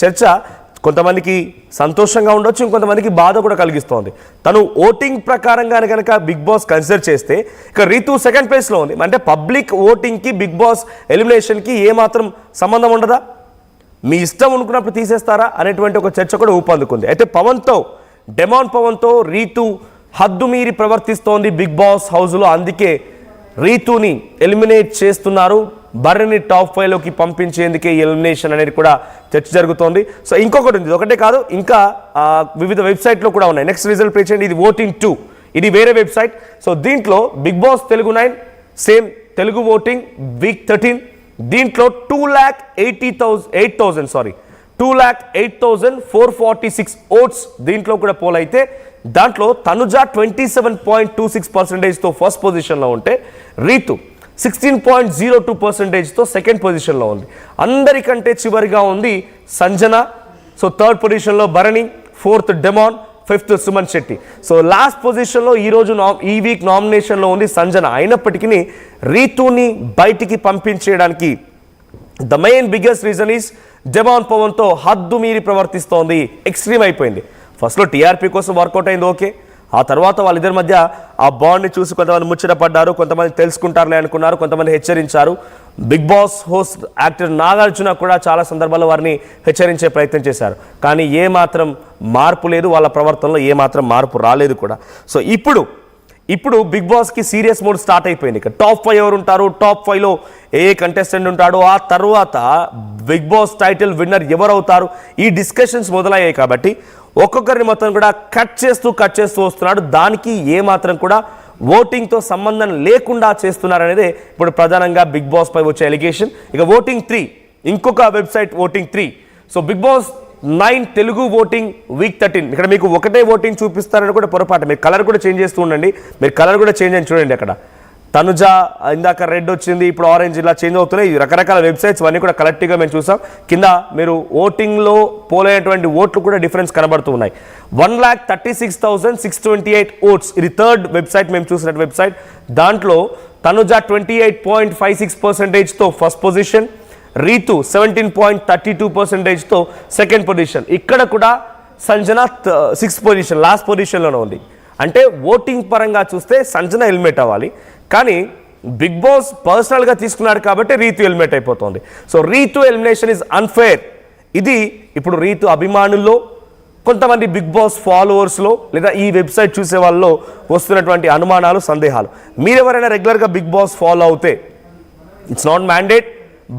చర్చ కొంతమందికి సంతోషంగా ఉండొచ్చు, ఇంకొంతమందికి బాధ కూడా కలిగిస్తోంది. తను ఓటింగ్ ప్రకారంగానే కనుక బిగ్ బాస్ కన్సిడర్ చేస్తే ఇక రీతు సెకండ్ ప్లేస్లో ఉంది. అంటే పబ్లిక్ ఓటింగ్కి బిగ్ బాస్ ఎలిమినేషన్కి ఏమాత్రం సంబంధం ఉండదా? మీ ఇష్టం అనుకున్నప్పుడు తీసేస్తారా అనేటువంటి ఒక చర్చ కూడా ఊపందుకుంది. అయితే డెమాన్ పవన్తో రీతు హద్దు మీరి ప్రవర్తిస్తోంది బిగ్ బాస్ హౌస్లో. అందుకే రీతుని ఎలిమినేట్ చేస్తున్నారు. బర్రెని టాప్ 5లోకి పంపించేందుకే ఎలిమినేషన్ అనేది కూడా చర్చ జరుగుతోంది. సో ఇంకొకటి ఉంది, ఒకటే కాదు, ఇంకా వివిధ వెబ్సైట్లో కూడా ఉన్నాయి. నెక్స్ట్ రిజల్ట్ ప్లే చేయండి. ఇది ఓటింగ్ 2, ఇది వేరే వెబ్సైట్. సో దీంట్లో Bigg Boss Telugu 9 same Telugu voting week 13 దీంట్లో 2,08,446 ఓట్స్ దీంట్లో కూడా పోల్ అయితే దాంట్లో తనుజ 27.26%తో ఫస్ట్ పొజిషన్లో ఉంటే రీతు 16.02%తో సెకండ్ పొజిషన్లో ఉంది. అందరికంటే చివరిగా ఉంది సంజన. సో థర్డ్ పొజిషన్లో Bharani, fourth Demon, fifth Suman Shetty. So last పొజిషన్లో ఈ వీక్ నామినేషన్లో ఉంది సంజన. అయినప్పటికీ రీతుని బయటికి పంపించేయడానికి the main biggest reason is Demon పవన్తో హద్దు మీరి ప్రవర్తిస్తోంది, ఎక్స్ట్రీమ్ అయిపోయింది. ఫస్ట్లో టీఆర్పీ కోసం వర్కౌట్ అయింది, ఓకే. ఆ తర్వాత వాళ్ళిద్దరి మధ్య ఆ బాండ్ని చూసి కొంతమంది ముచ్చట పడ్డారు, కొంతమంది తెలుసుకుంటారులే అనుకున్నారు, కొంతమంది హెచ్చరించారు. Bigg Boss host actor Nagarjuna కూడా చాలా సందర్భాల్లో వారిని హెచ్చరించే ప్రయత్నం చేశారు. కానీ ఏమాత్రం మార్పు లేదు, వాళ్ళ ప్రవర్తనలో ఏమాత్రం మార్పు రాలేదు కూడా. సో ఇప్పుడు బిగ్ బాస్కి సీరియస్ మోడ్ స్టార్ట్ అయిపోయింది. ఇక టాప్ 5 ఎవరు ఉంటారు, టాప్ 5లో ఏ కంటెస్టెంట్ ఉంటాడు, ఆ తర్వాత బిగ్ బాస్ టైటిల్ విన్నర్ ఎవరు అవుతారు, ఈ డిస్కషన్స్ మొదలయ్యాయి. కాబట్టి ఒక్కొక్కరిని మొత్తం కూడా కట్ చేస్తూ వస్తున్నాడు. దానికి ఏమాత్రం కూడా ఓటింగ్తో సంబంధం లేకుండా చేస్తున్నారనేదే ఇప్పుడు ప్రధానంగా బిగ్ బాస్ పై వచ్చే ఎలిగేషన్. ఇక ఓటింగ్ 3, ఇంకొక website voting 3. So Bigg Boss 9 Telugu voting week 13. ఇక్కడ మీకు ఒకటే ఓటింగ్ చూపిస్తారని కూడా పొరపాటు. మీరు కలర్ కూడా చేంజ్ చేస్తూ ఉండండి. మీరు కలర్ కూడా చేంజ్ అని చూడండి. అక్కడ తనుజ ఇందాక రెడ్ వచ్చింది, ఇప్పుడు ఆరెంజ్, ఇలా చేంజ్ అవుతున్నాయి. రకరకాల వెబ్సైట్స్ అన్నీ కూడా కలెక్టివ్గా మేము చూసాం. కింద మీరు ఓటింగ్లో పోలైనటువంటి ఓట్లు కూడా డిఫరెన్స్ కనబడుతూ ఉన్నాయి. 1,36,628 ఓట్స్. ఇది థర్డ్ వెబ్సైట్ మేము చూసిన వెబ్సైట్. దాంట్లో తనుజ 28.56%తో ఫస్ట్ పొజిషన్, రీతు 17.32%తో సెకండ్ పొజిషన్. ఇక్కడ కూడా సంజన 6th పొజిషన్, లాస్ట్ పొజిషన్లోనే ఉంది. అంటే ఓటింగ్ పరంగా చూస్తే సంజన ఎలిమినేట్ అవ్వాలి, కానీ బిగ్ బాస్ పర్సనల్గా తీసుకున్నాడు కాబట్టి రీతు ఎలిమినేట్ అయిపోతుంది. So Ritu elimination is unfair. ఇది ఇప్పుడు రీతు అభిమానుల్లో, కొంతమంది బిగ్ బాస్ ఫాలోవర్స్లో, లేదా ఈ వెబ్సైట్ చూసే వాళ్ళలో వస్తున్నటువంటి అనుమానాలు, సందేహాలు. మీరెవరైనా రెగ్యులర్గా బిగ్ బాస్ ఫాలో అవుతే ఇట్స్ నాట్ మ్యాండేట్,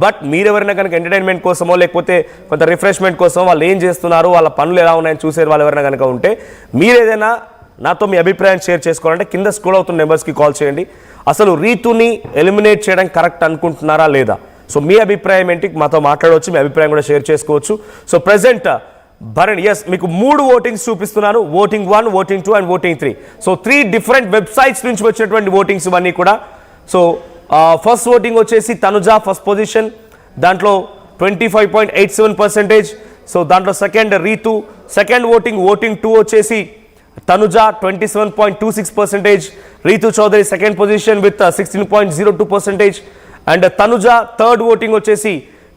బట్ మీరెవరైనా కనుక ఎంటర్టైన్మెంట్ కోసమో లేకపోతే కొంత రిఫ్రెష్మెంట్ కోసమో వాళ్ళు ఏం చేస్తున్నారు, వాళ్ళ పనులు ఎలా ఉన్నాయని చూసే వాళ్ళు ఎవరైనా కనుక ఉంటే మీరేదైనా నాతో మీ అభిప్రాయం షేర్ చేసుకోవాలంటే కింద స్క్రోల్ అవుతున్న నెంబర్స్కి కాల్ చేయండి. అసలు రీతుని ఎలిమినేట్ చేయడం కరెక్ట్ అనుకుంటున్నారా లేదా? సో మీ అభిప్రాయం ఏంటి మాతో మాట్లాడవచ్చు, మీ అభిప్రాయం కూడా షేర్ చేసుకోవచ్చు. సో ప్రెసెంట్ భరణ్, ఎస్ మీకు 3 ఓటింగ్స్ చూపిస్తున్నాను. Voting 1, voting 2 and voting 3. So 3 different websites నుంచి వచ్చినటువంటి ఓటింగ్స్ ఇవన్నీ కూడా. సో ఫస్ట్ ఓటింగ్ వచ్చేసి తనుజ ఫస్ట్ పొజిషన్, దాంట్లో 25.87%. సో దాంట్లో సెకండ్ రీతు. సెకండ్ ఓటింగ్ 2 వచ్చేసి Tanuja 27.26%, Ritu Chowdary second position with 16.02%, and Tanuja third voting వచ్చేసి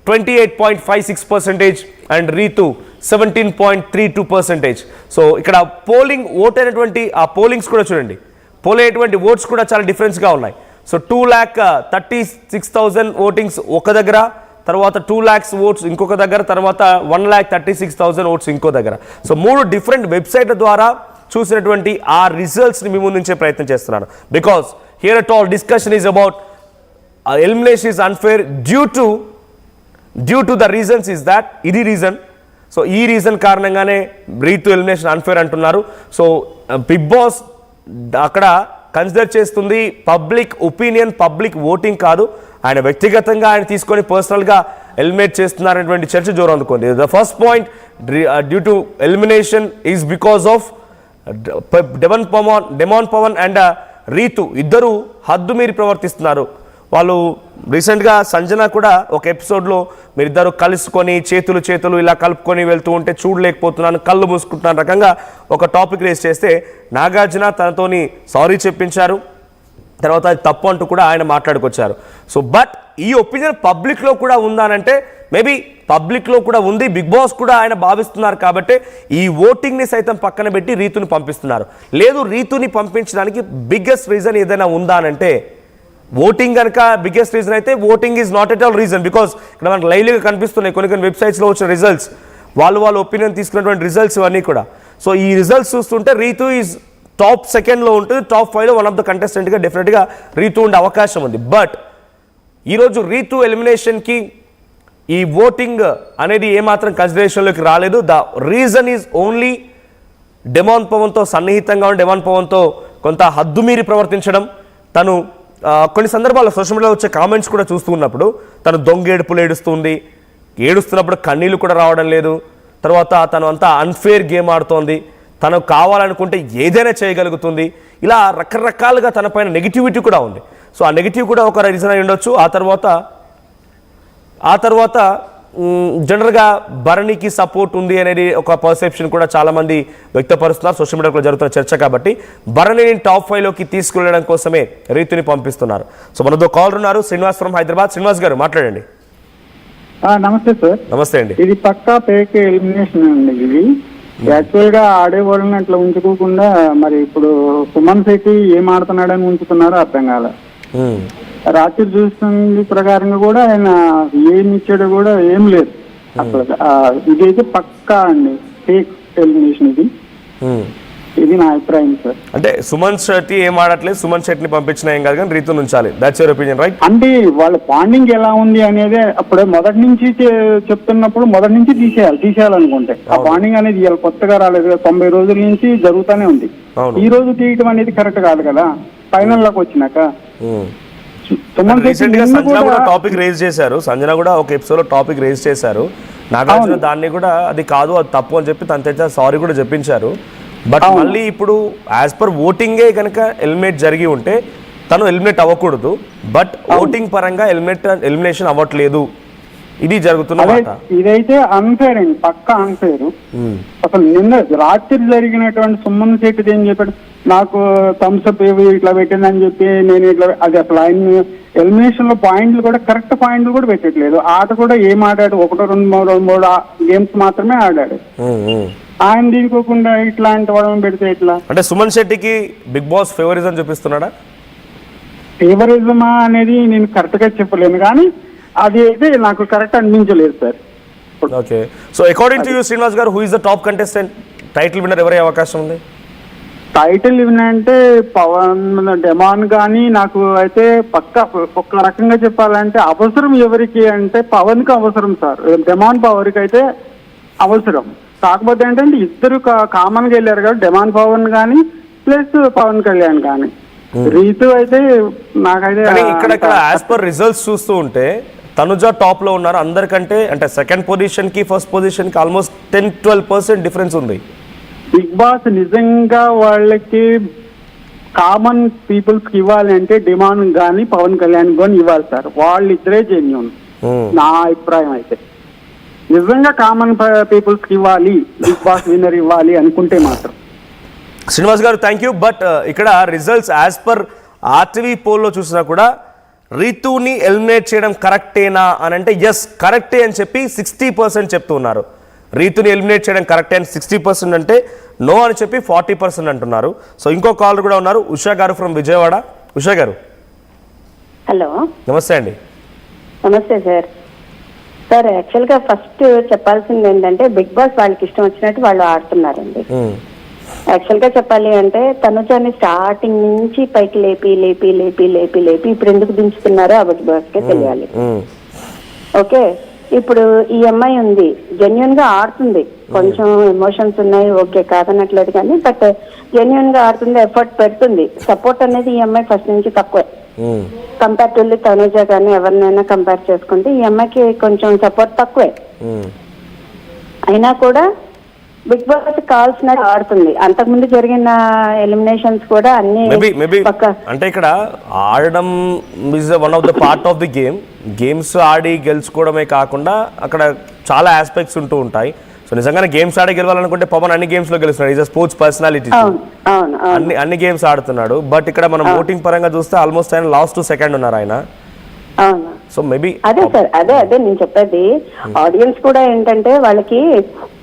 28.56% అండ్ రీతు 17.32%. సో ఇక్కడ పోలింగ్ ఓట్ అయినటువంటి ఆ పోలింగ్స్ కూడా చూడండి, పోల్ అయ్యేటువంటి ఓట్స్ కూడా చాలా డిఫరెన్స్గా ఉన్నాయి. సో 2,36,000 ఓటింగ్స్ ఒక దగ్గర, తర్వాత 2 lakhs ఓట్స్ ఇంకొక దగ్గర, తర్వాత 1,36,000 ఓట్స్ ఇంకో దగ్గర. సో 3 డిఫరెంట్ వెబ్సైట్ల ద్వారా చూసినటువంటి ఆ రిజల్ట్స్ని మీ ముందుంచే ప్రయత్నం చేస్తున్నాను. Because here at all discussion is about elimination is unfair due to the reasons is that, ఇది రీజన్. సో ఈ రీజన్ కారణంగానే రీతు ఎలిమినేషన్ అన్ఫేర్ అంటున్నారు. సో బిగ్ బాస్ అక్కడ కన్సిడర్ చేస్తుంది పబ్లిక్ ఒపీనియన్, పబ్లిక్ ఓటింగ్ కాదు. ఆయన వ్యక్తిగతంగా ఆయన తీసుకొని పర్సనల్గా ఎలిమినేట్ చేస్తున్నారనేటువంటి చర్చ జోరు అందుకుంది. The first point due to elimination is because of demon Pavan and Ritu ఇద్దరు హద్దు మీరి ప్రవర్తిస్తున్నారు. వాళ్ళు రీసెంట్గా సంజన కూడా ఒక ఎపిసోడ్లో మీరిద్దరు కలుసుకొని చేతులు ఇలా కలుపుకొని వెళ్తూ ఉంటే చూడలేకపోతున్నాను, కళ్ళు మూసుకుంటున్న రకంగా ఒక టాపిక్ రేస్ చేస్తే నాగార్జున తనతోని సారీ చెప్పించారు. తర్వాత అది తప్పు అంటూ కూడా ఆయన మాట్లాడుకొచ్చారు. సో బట్ ఈ ఒపీనియన్ పబ్లిక్లో కూడా ఉందా అంటే మేబీ పబ్లిక్లో కూడా ఉంది, బిగ్ బాస్ కూడా ఆయన భావిస్తున్నారు కాబట్టి ఈ ఓటింగ్ని సైతం పక్కన పెట్టి రీతుని పంపిస్తున్నారు. లేదు రీతుని పంపించడానికి బిగ్గెస్ట్ రీజన్ ఏదైనా ఉందా అంటే ఓటింగ్ కనుక బిగ్గెస్ట్ రీజన్ అయితే voting is not at all reason. Because ఇక్కడ మనకు లైవ్లీగా కనిపిస్తున్నాయి కొన్ని వెబ్సైట్స్లో వచ్చిన రిజల్ట్స్, వాళ్ళ ఒపీనియన్ తీసుకున్నటువంటి రిజల్ట్స్ ఇవన్నీ కూడా. సో ఈ రిజల్ట్స్ చూస్తుంటే రీతు ఈజ్ టాప్ సెకండ్లో ఉంటుంది, టాప్ 5లో వన్ ఆఫ్ ద కంటెస్టెంట్గా డెఫినెట్గా రీతు ఉండే అవకాశం ఉంది. బట్ ఈరోజు రీతు ఎలిమినేషన్కి ఈ ఓటింగ్ అనేది ఏమాత్రం కన్సిడరేషన్లోకి రాలేదు. The reason is only Demon పవన్తో సన్నిహితంగా ఉండి డెమాన్ పవన్తో కొంత హద్దుమీరి ప్రవర్తించడం. తను కొన్ని సందర్భాల్లో సోషల్ మీడియాలో వచ్చే కామెంట్స్ కూడా చూస్తూ ఉన్నప్పుడు తను దొంగేడుపులు ఏడుస్తుంది, ఏడుస్తున్నప్పుడు కన్నీళ్ళు కూడా రావడం లేదు. తర్వాత తను అంతా అన్ఫేర్ గేమ్ ఆడుతోంది, తను కావాలనుకుంటే ఏదైనా చేయగలుగుతుంది. ఇలా రకరకాలుగా తన పైన నెగిటివిటీ కూడా ఉంది. సో ఆ నెగిటివ్ కూడా ఒక రీజన్ అయి ఉండొచ్చు. ఆ తర్వాత జనరల్గా భరణికి సపోర్ట్ ఉంది అనేది ఒక పర్సెప్షన్ కూడా చాలామంది వ్యక్తపరుస్తున్నారు సోషల్ మీడియాలో జరుగుతున్న చర్చ. కాబట్టి భరణిని టాప్ 5లోకి తీసుకెళ్లడం కోసమే రీతుని పంపిస్తున్నారు. సో మనతో కాల్ ఉన్నారు శ్రీనివాస్ ఫ్రమ్ హైదరాబాద్. శ్రీనివాస్ గారు మాట్లాడండి. నమస్తే సార్. నమస్తే అండి. ఇది పక్కా పేక్ ఎలిమినేషన్ అండి. ఇది యాక్చువల్ గా ఆడేవాళ్ళని అట్లా ఉంచుకోకుండా మరి ఇప్పుడు సుమన్ శెట్టి ఏం ఆడుతున్నాడని ఉంచుతున్నారో అర్థం కాల. రాత్రి చూస్తుంది ప్రకారంగా కూడా ఆయన ఏమి ఇచ్చాడో కూడా ఏం లేదు అసలు. ఇదైతే పక్కా అండి ఫేక్ ఎలిమినేషన్. ఇది నా అభిప్రాయం సార్. అంటే సుమన్ శెట్టి ఏం ఆడట్లేదు, సుమన్ శెట్టిని పంపించిన ఏం కాదు కానీ రీతు ఉంచాలి. That's your opinion right? అంటే వాళ్ళ బాండింగ్ ఎలా ఉంది అనేది అప్పుడే మొదటి నుంచి చెప్తున్నప్పుడు మొదటి నుంచి తీసేయాలనుకుంటే ఆ బాండింగ్ అనేది ఇవాళ కొత్తగా రాలేదు, 90 రోజుల నుంచి జరుగుతూనే ఉంది. ఈ రోజు తీయటం అనేది కరెక్ట్ కాదు కదా ఫైనల్ లోకి వచ్చినాక. సంజన కూడా టాపిక్ రేజ్ చేశారు, సంజన కూడా ఒక ఎపిసోడ్ లో టాపిక్ రేజ్ చేశారు. నాగార్జున దాన్ని కూడా అది కాదు అది తప్పు అని చెప్పి తన తెచ్చా సారీ కూడా చెప్పించారు. బట్ మళ్ళీ ఇప్పుడు యాజ్ పర్ ఓటింగే కనుక ఎలిమినేట్ జరిగి ఉంటే తను ఎలిమినేట్ అవ్వకూడదు. బట్ ఓటింగ్ పరంగా ఎలిమినేషన్ అవ్వట్లేదు, ఇది జరుగుతున్నమాట. ఇదైతే అన్ఫేర్ అండి, పక్కా అన్ఫేర్. అసలు నిన్న రాత్రి జరిగినటువంటి సుమన్ శెట్టి ఏం చెప్పాడు, నాకు థమ్స్ అప్ ఇట్లా పెట్టిందని చెప్పి నేను ఇట్లా అది అసలు ఆయన ఎలిమినేషన్ లో పాయింట్లు కూడా కరెక్ట్ పాయింట్లు కూడా పెట్టట్లేదు. ఆట కూడా ఏం ఆడాడు, 1 2 3 గేమ్స్ మాత్రమే ఆడాడు. ఆయన తీసుకోకుండా ఇట్లాంటి వాళ్ళని పెడితే ఎట్లా? అంటే సుమన్ శెట్టికి బిగ్ బాస్ ఫేవరిజం చూపిస్తున్నాడా? ఫేవరిజమా అనేది నేను కరెక్ట్ గా చెప్పలేను, కానీ అది అయితే నాకు కరెక్ట్ అనిపించలేదు sir. Okay, so according to you Srinivas garu, who is the top contestant? Title winner ఎవరే అవకాశం ఉంది? టైటిల్ విన్నర్ అంటే పవన్ డెమాన్ కానీ నాకు అయితే పక్క ఒక రకంగా చెప్పాలంటే అవసరం ఎవరికి అంటే పవన్ కి అవసరం సార్. డెమాన్ పవర్కి అయితే అవసరం. కాకపోతే ఏంటంటే ఇద్దరు కామన్ గా వెళ్ళారు కదా, డెమాన్ పవన్ కానీ ప్లస్ పవన్ కళ్యాణ్ కానీ. రీతు అయితే నాకైతే ఇక్కడ యాజ్ పర్ రిజల్ట్స్ చూస్తూ ఉంటే తనుజ టాప్ లో ఉన్నారు అందరికంటే. అంటే సెకండ్ పొజిషన్ కి ఫస్ట్ పొజిషన్ కి ఆల్మోస్ట్ 10-12% డిఫరెన్స్ ఉంది. బిగ్ బాస్ నిజంగా వాళ్ళకి కామన్ పీపుల్స్ కి ఇవ్వాలి అంటే డిమాండ్ కానీ పవన్ కళ్యాణ్ కానీ ఇవ్వాలి సార్. వాళ్ళిద్దరే జెన్యూన్ నా అభిప్రాయం. అయితే నిజంగా కామన్ పీపుల్స్ కి ఇవ్వాలి, బిగ్ బాస్ విన్నర్ ఇవ్వాలి అనుకుంటే మాత్రం. శ్రీనివాస్ గారు థ్యాంక్ యూ. బట్ ఇక్కడ రిజల్ట్స్ యాజ్ పర్ ఆర్టీవీ పోల్లో చూసినా కూడా రీతుని ఎలిమినేట్ చేయడం కరెక్టేనా అని అంటే ఎస్ కరెక్టే అని చెప్పి 60% చెప్తూ ఉన్నారు. రీతుని ఎలిమినేట్ చేయడం కరెక్టే అని 60% అంటే నో అని చెప్పి 40% అంటున్నారు. సో ఇంకో కాలర్ కూడా ఉన్నారు, ఉషా గారు ఫ్రమ్ విజయవాడ. ఉషా గారు హలో, నమస్తే అండి. నమస్తే సార్. సార్ యాక్చువల్గా ఫస్ట్ చెప్పాల్సింది ఏంటంటే బిగ్ బాస్ వాళ్ళకి ఇష్టం వచ్చినట్టు వాళ్ళు ఆడుతున్నారండి. యాక్చువల్గా చెప్పాలి అంటే తనుజాని స్టార్టింగ్ నుంచి పైకి లేపి లేపి లేపి లేపి లేపి ఇప్పుడు ఎందుకు దించుతున్నారో ఆ బిగ్ బాస్కే తెలియాలి. ఓకే, ఇప్పుడు ఈ అమ్మాయి ఉంది, జెన్యున్ గా ఆడుతుంది, కొంచెం ఎమోషన్స్ ఉన్నాయి, ఓకే కాదనట్లేదు కానీ బట్ జెన్యున్ గా ఆడుతుంది, ఎఫర్ట్ పెడుతుంది. సపోర్ట్ అనేది ఈ అమ్మాయి ఫస్ట్ నుంచి తక్కువే కంపేర్ టు తనుజ కానీ ఎవరినైనా కంపేర్ చేసుకుంటే ఈ అమ్మాయికి కొంచెం సపోర్ట్ తక్కువే. అయినా కూడా బిగ్ బాస్ కావాల్సినట్టు ఆడుతుంది. అంతకుముందు జరిగిన ఎలిమినేషన్స్ కూడా అన్ని అంటే ఇక్కడ ఆడడం is one of the part of the games ఆడి గెలుచుకోవడమే కాకుండా అక్కడ చాలా ఆస్పెక్ట్స్ ఉంటూ ఉంటాయి. సో నిజంగానే గేమ్స్ ఆడి గెలవాలనుకుంటే పవన్ అన్ని గేమ్స్ లో గెలుస్తున్నాడు. ఈజ్ అ స్పోర్ట్స్ పర్సనాలిటీ, అన్ని గేమ్స్ ఆడుతున్నాడు. బట్ ఇక్కడ మనం ఓటింగ్ పరంగా చూస్తే ఆల్మోస్ట్ ఆయన లాస్ట్ 2 సెకండ్ ఉన్నారు ఆయన. సో మేబీ అదే సార్, అదే నేను చెప్పేది. ఆడియన్స్ కూడా ఏంటంటే వాళ్ళకి